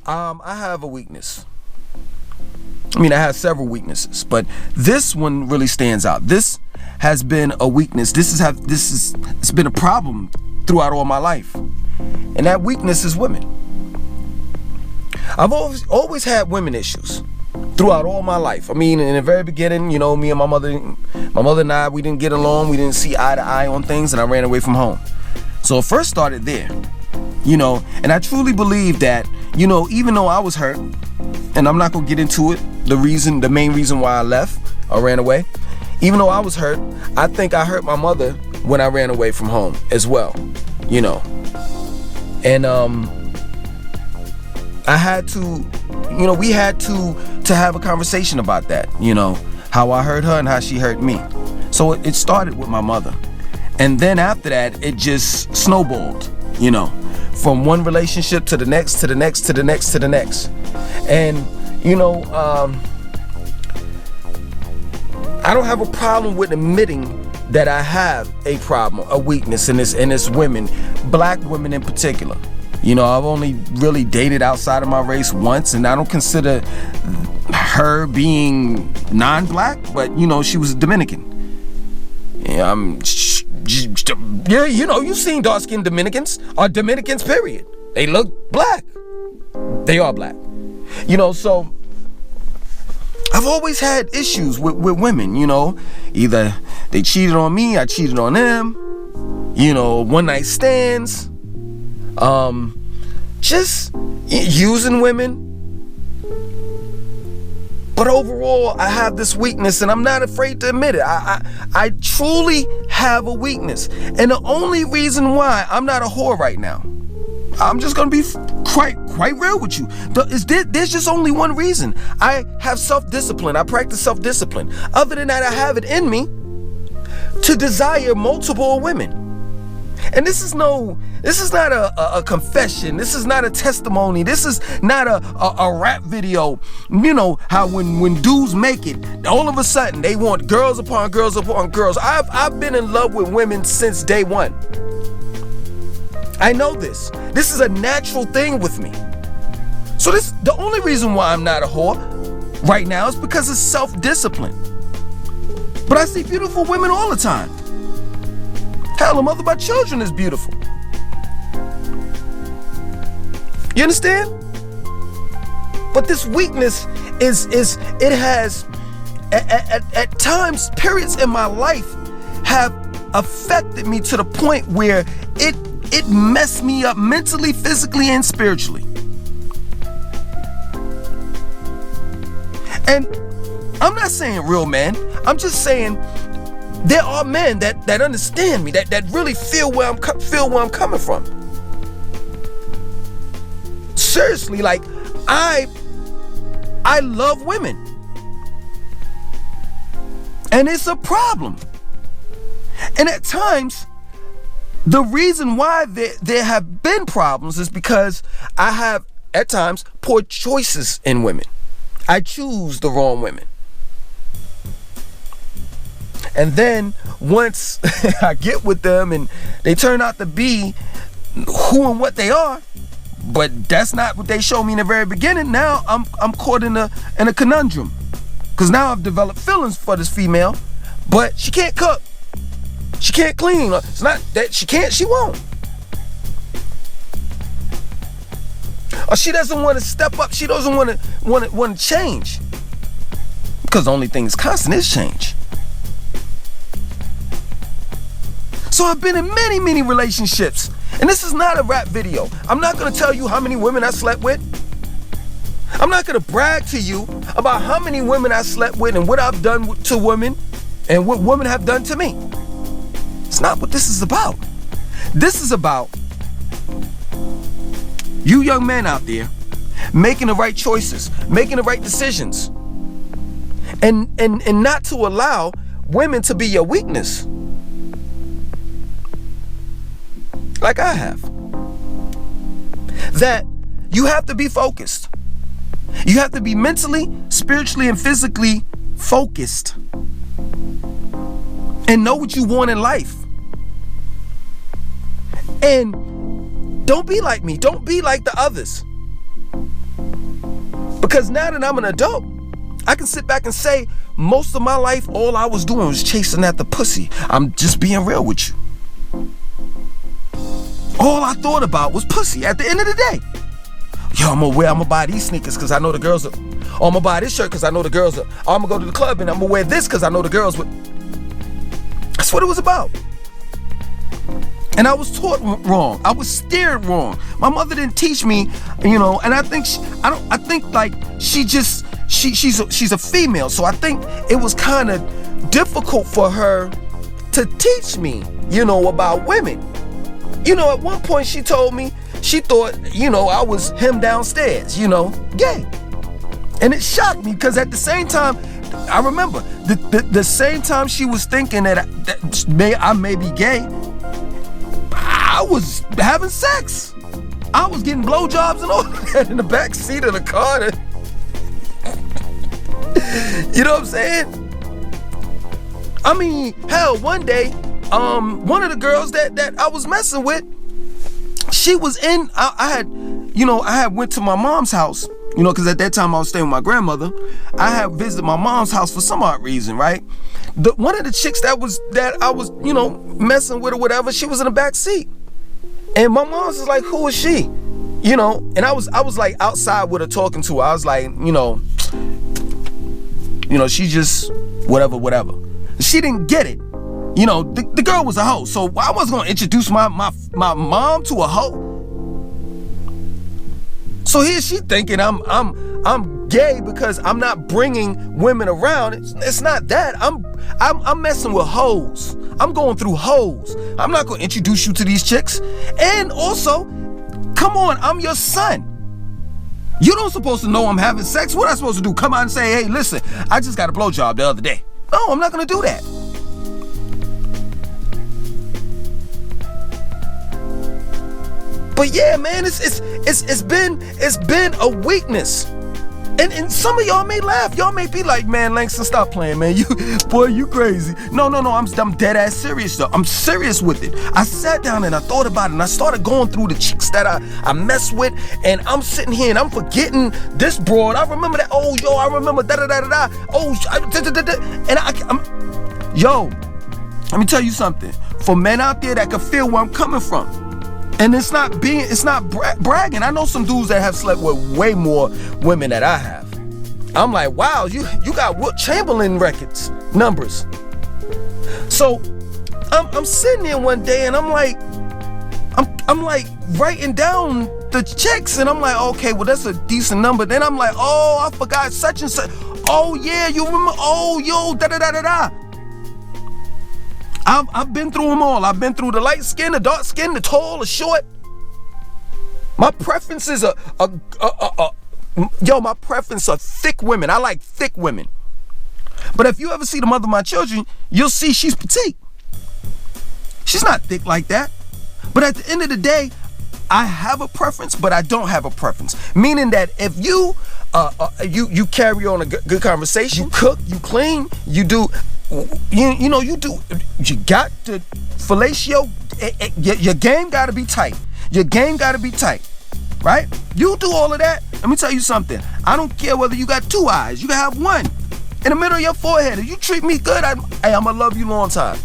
I have a weakness. I mean, I have several weaknesses, but this one really stands out. This has been a weakness. It's been a problem throughout all my life, and that weakness is women. I've always had women issues throughout all my life. I mean, in the very beginning, you know, me and my mother and I, we didn't get along. We didn't see eye to eye on things, and I ran away from home. So it first started there, you know, and I truly believe that, you know, even though I was hurt, and I'm not gonna get into it, the main reason why I left or ran away, even though I was hurt, I think I hurt my mother when I ran away from home as well, you know. And I had to, you know, we had to have a conversation about that, you know, how I hurt her and how she hurt me. So it started with my mother. And then after that, it just snowballed, you know, from one relationship to the next, to the next, to the next, to the next. And, you know, I don't have a problem with admitting that I have a problem, a weakness in this women, black women in particular. You know, I've only really dated outside of my race once, and I don't consider her being non-black, but, you know, she was Dominican. Yeah, you know, you've seen dark-skinned Dominicans, or Dominicans, period. They look black. They are black. You know, so I've always had issues with women, you know. Either they cheated on me, I cheated on them, you know, one night stands, just using women. But overall, I have this weakness, and I'm not afraid to admit it. I truly have a weakness. And the only reason why I'm not a whore right now, I'm just gonna be quite real with you. There's just only one reason. I have self-discipline. I practice self-discipline. Other than that, I have it in me to desire multiple women. And this is not a confession. This is not a testimony. This is not a rap video. You know how when dudes make it, all of a sudden they want girls upon girls upon girls. I've been in love with women since day one. I know this. This is a natural thing with me. So the only reason why I'm not a whore right now is because it's self-discipline. But I see beautiful women all the time. Hell, the mother of my children is beautiful. You understand? But this weakness it has at times, periods in my life have affected me to the point where it messed me up mentally, physically, and spiritually. And I'm not saying real men. I'm just saying there are men that understand me, that really feel where I'm coming from. Seriously, like I love women, and it's a problem. And at times, the reason why there have been problems is because I have at times poor choices in women. I choose the wrong women. And then once I get with them and they turn out to be who and what they are, but that's not what they showed me in the very beginning, now I'm caught in a conundrum. Because now I've developed feelings for this female, but she can't cook. She can't clean. It's not that she can't, she won't. Or she doesn't want to step up. She doesn't want to change. Because the only thing that's constant is change. So I've been in many, many relationships. And this is not a rap video. I'm not going to tell you how many women I slept with. I'm not going to brag to you about how many women I slept with and what I've done to women and what women have done to me. It's not what this is about. This is about you young men out there making the right choices, making the right decisions, and not to allow women to be your weakness. Like I have. That you have to be focused. You have to be mentally, spiritually, and physically focused. And know what you want in life. And don't be like me. Don't be like the others. Because now that I'm an adult, I can sit back and say most of my life, all I was doing was chasing at the pussy. I'm just being real with you. All I thought about was pussy at the end of the day. Yo, I'm gonna buy these sneakers because I know the girls are. Oh, I'm gonna buy this shirt because I know the girls are. Oh, I'm gonna go to the club and I'm gonna wear this because I know the girls would. That's what it was about. And I was taught wrong. I was steered wrong. My mother didn't teach me, and I think she's a female, so I think it was kind of difficult for her to teach me, about women. At one point she told me she thought, I was him downstairs, gay. And it shocked me because at the same time, I remember the same time she was thinking that I may be gay, I was having sex. I was getting blowjobs and all that in the back seat of the car. You know what I'm saying? I mean, hell, one day, one of the girls that I was messing with, she was in, I had went to my mom's house, because at that time I was staying with my grandmother. I had visited my mom's house for some odd reason, right? One of the chicks that I was, messing with or whatever, she was in the back seat. And my mom's was like, who is she? And I was like outside with her talking to her. I was like, she just whatever. She didn't get it. The girl was a hoe, so I wasn't gonna introduce my mom to a hoe. So here she thinking I'm gay because I'm not bringing women around. It's not that. I'm messing with hoes. I'm going through hoes. I'm not gonna introduce you to these chicks. And also, come on, I'm your son. You don't supposed to know I'm having sex. What am I supposed to do? Come out and say, hey, listen, I just got a blowjob the other day. No, I'm not gonna do that. But yeah, man, it's been a weakness. And some of y'all may laugh. Y'all may be like, man, Langston, stop playing, man. You crazy. No, I'm dead ass serious though. I'm serious with it. I sat down and I thought about it and I started going through the chicks that I mess with, and I'm sitting here and I'm forgetting this broad. I remember that. Oh, yo, I remember da-da-da-da-da. Oh, yo, let me tell you something. For men out there that can feel where I'm coming from, and it's not bragging. I know some dudes that have slept with way more women than I have. I'm like, wow, you got Wilt Chamberlain numbers. So I'm sitting there one day and I'm like writing down the chicks, and I'm like, okay, well that's a decent number. Then I'm like, oh, I forgot such and such. Oh yeah, you remember? Oh yo, da da da da da. I've been through them all. I've been through the light skin, the dark skin, the tall, the short. My preference is my preference are thick women. I like thick women. But if you ever see the mother of my children, you'll see she's petite. She's not thick like that. But at the end of the day, I have a preference, but I don't have a preference. Meaning that if you carry on a good conversation, you cook, you clean, you do. You got to fellatio. Your game got to be tight. Your game got to be tight, right? You do all of that. Let me tell you something. I don't care whether you got two eyes. You can have one in the middle of your forehead. If you treat me good, I'm gonna love you long time.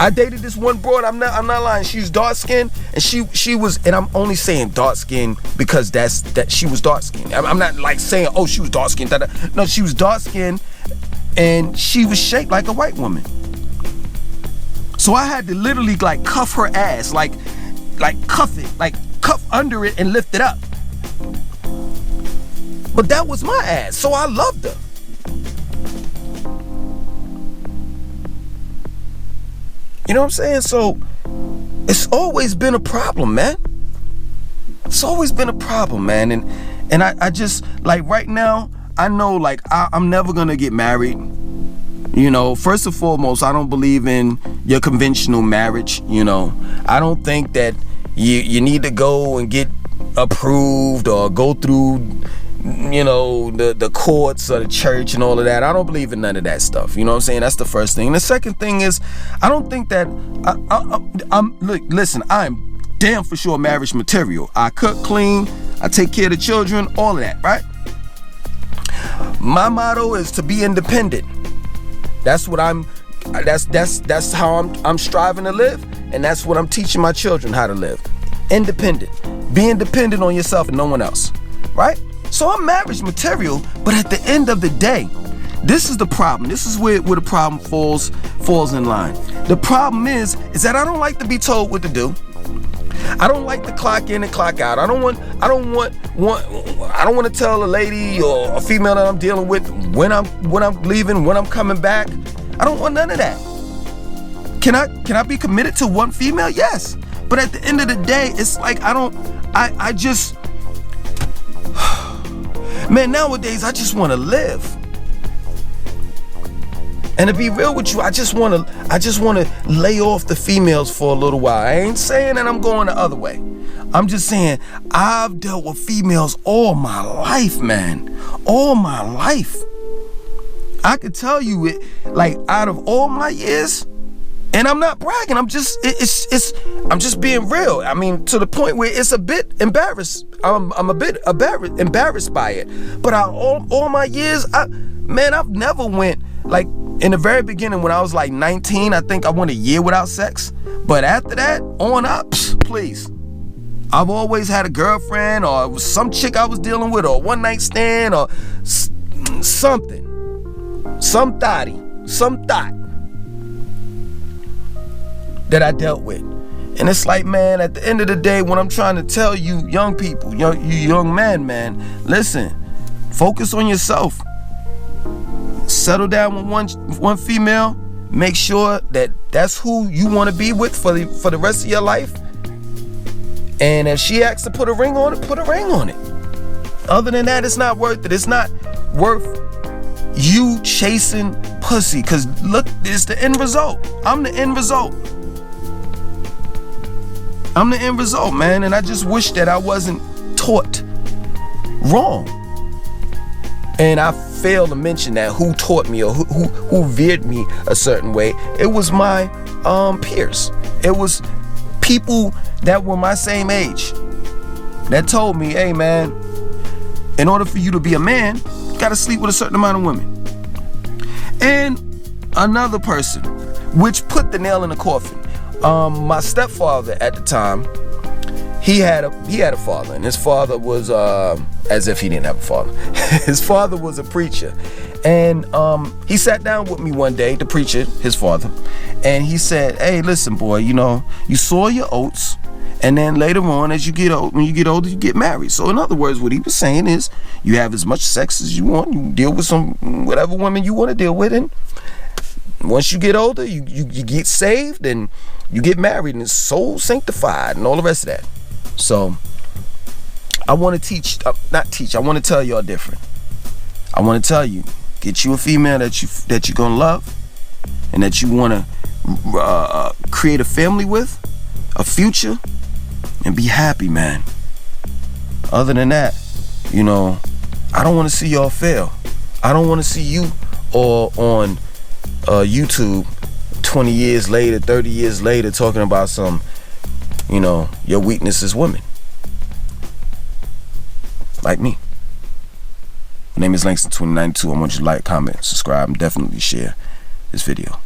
I dated this one broad. I'm not lying. She's dark skinned, and she was, and I'm only saying dark skinned because that she was dark skinned. I'm not like saying, oh, she was dark skinned. No, she was dark skinned. And she was shaped like a white woman. So I had to literally like cuff her ass, like cuff it, like cuff under it and lift it up. But that was my ass, so I loved her. You know what I'm saying? So it's always been a problem, man. It's always been a problem, man. And I just, like right now, I know like I'm never gonna get married. First and foremost, I don't believe in your conventional marriage. I don't think that you need to go and get approved or go through, the courts or the church and all of that. I don't believe in none of that stuff. You know what I'm saying? That's the first thing. And the second thing is, I don't think that listen, I'm damn for sure marriage material. I cook, clean, I take care of the children, all of that, right? My motto is to be independent. That's what that's how I'm striving to live, and that's what I'm teaching my children how to live. Independent. Being dependent on yourself and no one else, right? So I'm marriage material, but at the end of the day, this is the problem. This is where the problem falls in line. The problem is that I don't like to be told what to do. I don't like to clock in and clock out. I don't want to tell a lady or a female that I'm dealing with when I'm leaving, when I'm coming back. I don't want none of that. Can I be committed to one female? Yes. But at the end of the day, it's like I just man, nowadays I just want to live. And to be real with you, I just want to lay off the females for a little while. I ain't saying that I'm going the other way. I'm just saying I've dealt with females all my life, man. All my life. I could tell you it, like, out of all my years, and I'm not bragging. I'm just being real. I mean, to the point where it's a bit embarrassed. I'm a bit embarrassed by it. But out of all my years, I've never went, like, in the very beginning when I was like 19, I think I went a year without sex. But after that, on up, please. I've always had a girlfriend, or it was some chick I was dealing with, or a one night stand, or something. Some thought that I dealt with. And it's like, man, at the end of the day, when I'm trying to tell you young people, you young men, man, listen, focus on yourself. Settle down with one female. Make sure that that's who you want to be with for the rest of your life. And if she asks to put a ring on it, put a ring on it. Other than that, it's not worth it. It's not worth you chasing pussy. Because look, it's the end result. I'm the end result. I'm the end result, man. And I just wish that I wasn't taught wrong. And I failed to mention that who taught me or who veered me a certain way. It was my peers. It was people that were my same age that told me, hey man, in order for you to be a man, you gotta sleep with a certain amount of women. And another person, which put the nail in the coffin, my stepfather at the time, he had a father, and his father was as if he didn't have a father. His father was a preacher, and he sat down with me one day, the preacher, his father, and he said, hey, listen, boy, you sow your oats, and then later on, as you get old, when you get older, you get married. So in other words, what he was saying is, you have as much sex as you want, you deal with whatever women you want to deal with, and once you get older, you get saved and you get married, and it's soul sanctified and all the rest of that. So I want to I want to tell y'all different. I want to tell you, get you a female that you're gonna love, and that you want to create a family with, a future, and be happy, man. Other than that, I don't want to see y'all fail. I don't want to see you all on YouTube 20 years later, 30 years later, talking about some, your weakness is women. Like me. My name is Langston 2092. I want you to like, comment, subscribe, and definitely share this video.